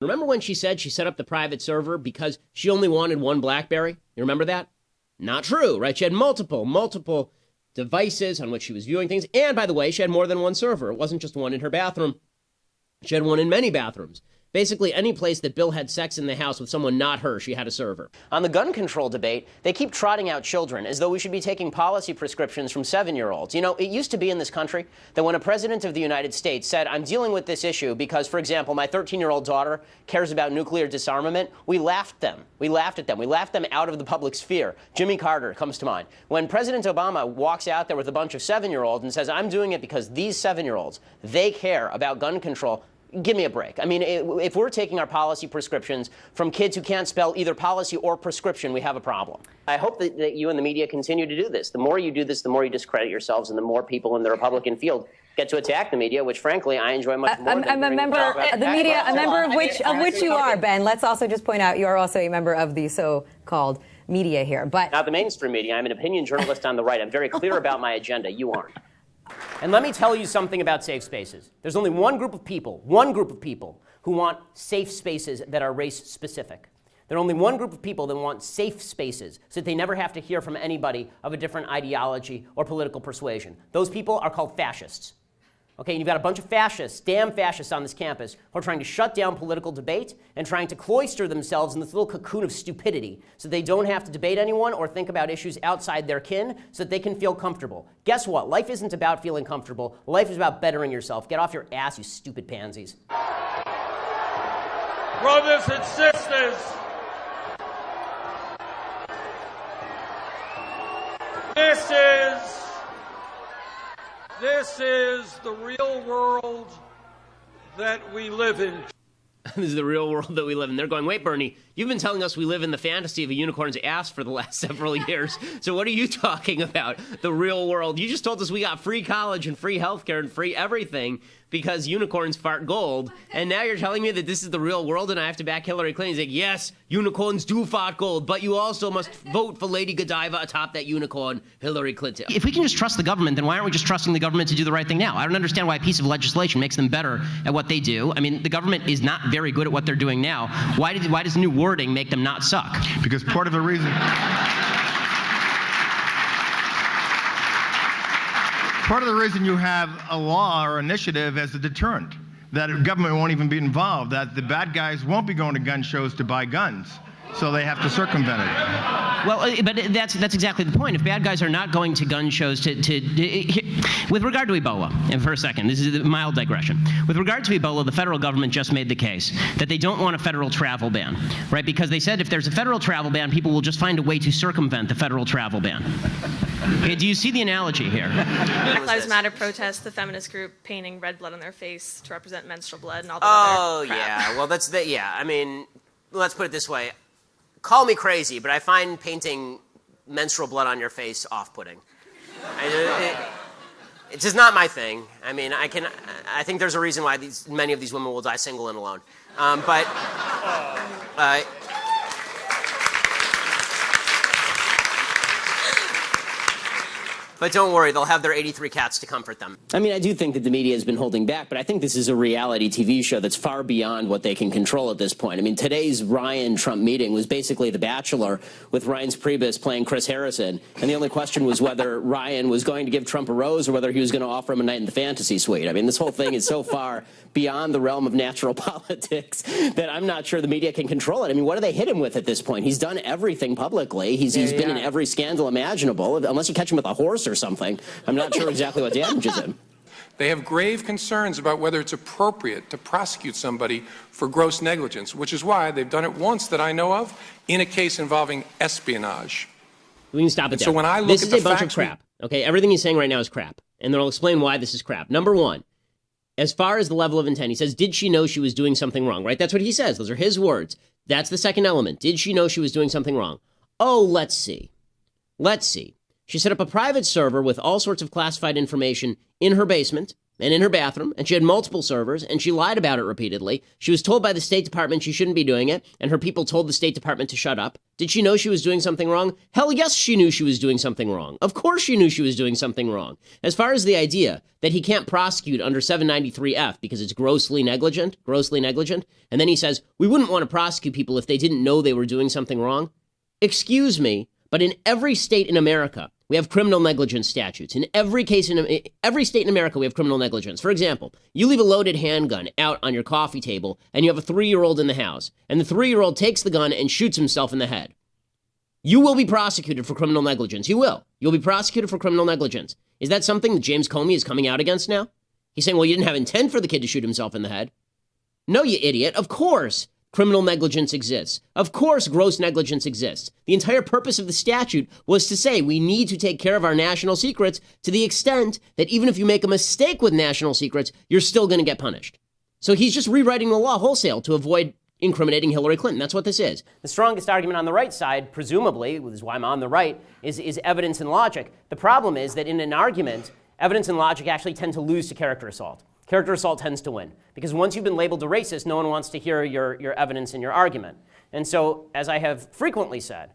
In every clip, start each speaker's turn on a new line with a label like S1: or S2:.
S1: Remember when she said she set up the private server because she only wanted one BlackBerry? You remember that? Not true, right? She had multiple devices on which she was viewing things. And by the way, she had more than one server. It wasn't just one in her bathroom. She had one in many bathrooms. Basically, any place that Bill had sex in the house with someone not her, she had a server. On the gun control debate, they keep trotting out children as though we should be taking policy prescriptions from 7-year-olds. You know, it used to be in this country that when a president of the United States said, I'm dealing with this issue because, for example, my 13-year-old daughter cares about nuclear disarmament, we laughed at them. We laughed them out of the public sphere. Jimmy Carter comes to mind. When President Obama walks out there with a bunch of 7-year-olds and says, I'm doing it because these 7-year-olds, they care about gun control, give me a break. I mean, if we're taking our policy prescriptions from kids who can't spell either policy or prescription, we have a problem. I hope that you and the media continue to do this. The more you do this, the more you discredit yourselves and the more people in the Republican field get to attack the media, which, frankly, I enjoy much more.
S2: I'm a member of the media, a member of which you are, Ben. Let's also just point out you are also a member of the so-called media here. But
S1: not the mainstream media. I'm an opinion journalist on the right. I'm very clear about my agenda. You aren't. And let me tell you something about safe spaces. There's only one group of people who want safe spaces that are race-specific. There are only one group of people that want safe spaces so that they never have to hear from anybody of a different ideology or political persuasion. Those people are called fascists. Okay, and you've got a bunch of fascists, damn fascists on this campus, who are trying to shut down political debate and trying to cloister themselves in this little cocoon of stupidity so they don't have to debate anyone or think about issues outside their kin so that they can feel comfortable. Guess what? Life isn't about feeling comfortable. Life is about bettering yourself. Get off your ass, you stupid pansies.
S3: Brothers and sisters, this is the real world that we live in.
S1: This is the real world that we live in. They're going, wait, Bernie, you've been telling us we live in the fantasy of a unicorn's ass for the last several years. So what are you talking about? The real world. You just told us we got free college and free healthcare and free everything because unicorns fart gold. And now you're telling me that this is the real world and I have to back Hillary Clinton. He's like, yes, unicorns do fart gold, but you also must vote for Lady Godiva atop that unicorn, Hillary Clinton.
S4: If we can just trust the government, then why aren't we just trusting the government to do the right thing now? I don't understand why a piece of legislation makes them better at what they do. I mean, the government is not very good at what they're doing now. Why does new wording make them not suck?
S5: Because part of the reason... Part of the reason you have a law or initiative as a deterrent, that government won't even be involved, that the bad guys won't be going to gun shows to buy guns, so they have to circumvent it.
S4: Well, but that's exactly the point. If bad guys are not going to gun shows with regard to Ebola, and for a second, this is a mild digression. With regard to Ebola, the federal government just made the case that they don't want a federal travel ban, right? Because they said if there's a federal travel ban, people will just find a way to circumvent the federal travel ban. Okay, do you see the analogy here?
S6: Black Lives Matter protest, the feminist group painting red blood on their face to represent menstrual blood and all that other crap.
S1: Yeah. Well, I mean, let's put it this way. Call me crazy, but I find painting menstrual blood on your face off-putting. It's just not my thing. I mean, I think there's a reason why many of these women will die single and alone. But don't worry, they'll have their 83 cats to comfort them. I mean, I do think that the media has been holding back, but I think this is a reality TV show that's far beyond what they can control at this point. I mean, today's Ryan-Trump meeting was basically The Bachelor with Reince Priebus playing Chris Harrison, and the only question was whether Ryan was going to give Trump a rose or whether he was going to offer him a night in the fantasy suite. I mean, this whole thing is so far beyond the realm of natural politics that I'm not sure the media can control it. I mean, what do they hit him with at this point? He's done everything publicly. He's been in every scandal imaginable. Unless you catch him with a horse or something, I'm not sure exactly what damages him.
S7: They have grave concerns about whether it's appropriate to prosecute somebody for gross negligence, which is why they've done it once that I know of in a case involving espionage.
S1: We can stop it there.
S7: So when I look
S1: this
S7: at
S1: is
S7: the
S1: a bunch of
S7: facts
S1: crap. Okay, everything he's saying right now is crap, and then I'll explain why this is crap. Number one, as far as the level of intent, he says, did she know she was doing something wrong, right? That's what he says. Those are his words. That's the second element. Did she know she was doing something wrong? Oh, let's see. Let's see. She set up a private server with all sorts of classified information in her basement, and in her bathroom, and she had multiple servers, and she lied about it repeatedly. She was told by the State Department she shouldn't be doing it, and her people told the State Department to shut up. Did she know she was doing something wrong? Hell yes, she knew she was doing something wrong. Of course she knew she was doing something wrong. As far as the idea that he can't prosecute under 793F because it's grossly negligent, and then he says, we wouldn't want to prosecute people if they didn't know they were doing something wrong. Excuse me, but in every state in America, we have criminal negligence statutes. In every case, in every state in America, we have criminal negligence. For example, you leave a loaded handgun out on your coffee table, and you have a 3-year-old in the house, and the 3-year-old takes the gun and shoots himself in the head. You will be prosecuted for criminal negligence. You will. You'll be prosecuted for criminal negligence. Is that something that James Comey is coming out against now? He's saying, well, you didn't have intent for the kid to shoot himself in the head. No, you idiot. Of course. Criminal negligence exists. Of course, gross negligence exists. The entire purpose of the statute was to say we need to take care of our national secrets to the extent that even if you make a mistake with national secrets, you're still going to get punished. So he's just rewriting the law wholesale to avoid incriminating Hillary Clinton. That's what this is. The strongest argument on the right side, presumably, which is why I'm on the right, is evidence and logic. The problem is that in an argument, evidence and logic actually tend to lose to character assault. Character assault tends to win. Because once you've been labeled a racist, no one wants to hear your evidence and your argument. And so, as I have frequently said,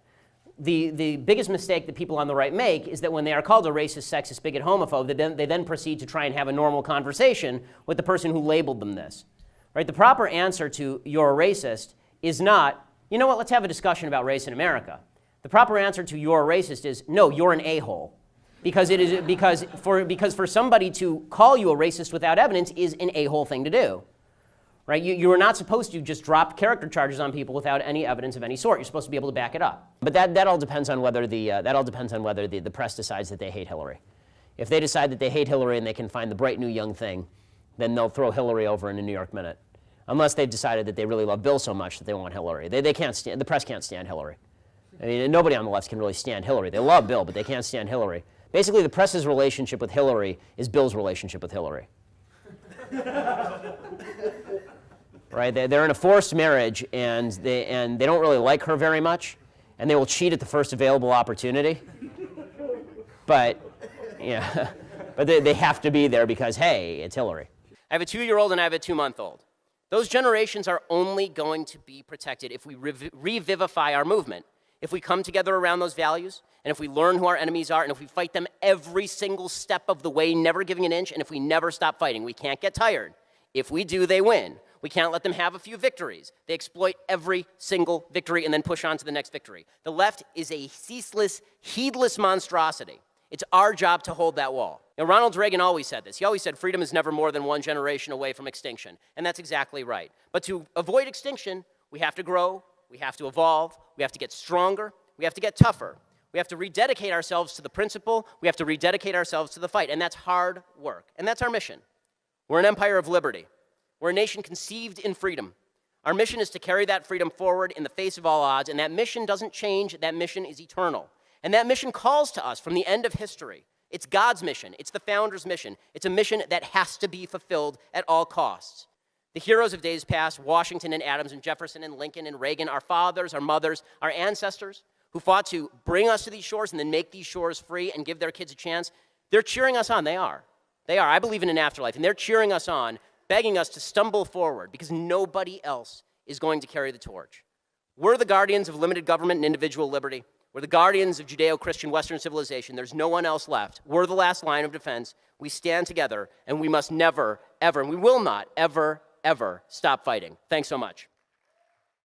S1: the biggest mistake that people on the right make is that when they are called a racist, sexist, bigot, homophobe, they then proceed to try and have a normal conversation with the person who labeled them this. Right? The proper answer to "you're a racist" is not, you know what, let's have a discussion about race in America. The proper answer to "you're a racist" is, no, you're an a-hole. Because for somebody to call you a racist without evidence is an a-hole thing to do, right? You are not supposed to just drop character charges on people without any evidence of any sort. You're supposed to be able to back it up. But that all depends on whether the press decides that they hate Hillary. If they decide that they hate Hillary and they can find the bright new young thing, then they'll throw Hillary over in a New York Minute, unless they've decided that they really love Bill so much that they want Hillary. They can't stand. The press can't stand Hillary. I mean, nobody on the left can really stand Hillary. They love Bill, but they can't stand Hillary. Basically, the press's relationship with Hillary is Bill's relationship with Hillary. Right? They're in a forced marriage, and they don't really like her very much, and they will cheat at the first available opportunity. But, yeah, but they have to be there because, hey, it's Hillary. I have a 2-year-old and I have a 2-month-old. Those generations are only going to be protected if we revivify our movement, if we come together around those values, and if we learn who our enemies are, and if we fight them every single step of the way, never giving an inch, and if we never stop fighting. We can't get tired. If we do, they win. We can't let them have a few victories. They exploit every single victory and then push on to the next victory. The left is a ceaseless, heedless monstrosity. It's our job to hold that wall. Now, Ronald Reagan always said this. He always said freedom is never more than one generation away from extinction. And that's exactly right. But to avoid extinction, we have to grow, we have to evolve, we have to get stronger, we have to get tougher. We have to rededicate ourselves to the principle. We have to rededicate ourselves to the fight. And that's hard work. And that's our mission. We're an empire of liberty. We're a nation conceived in freedom. Our mission is to carry that freedom forward in the face of all odds. And that mission doesn't change. That mission is eternal. And that mission calls to us from the end of history. It's God's mission. It's the founders' mission. It's a mission that has to be fulfilled at all costs. The heroes of days past, Washington and Adams and Jefferson and Lincoln and Reagan, our fathers, our mothers, our ancestors, who fought to bring us to these shores and then make these shores free and give their kids a chance, they're cheering us on. They are. I believe in an afterlife. And they're cheering us on, begging us to stumble forward because nobody else is going to carry the torch. We're the guardians of limited government and individual liberty. We're the guardians of Judeo-Christian Western civilization. There's no one else left. We're the last line of defense. We stand together, and we must never, ever, and we will not ever, ever stop fighting. Thanks so much.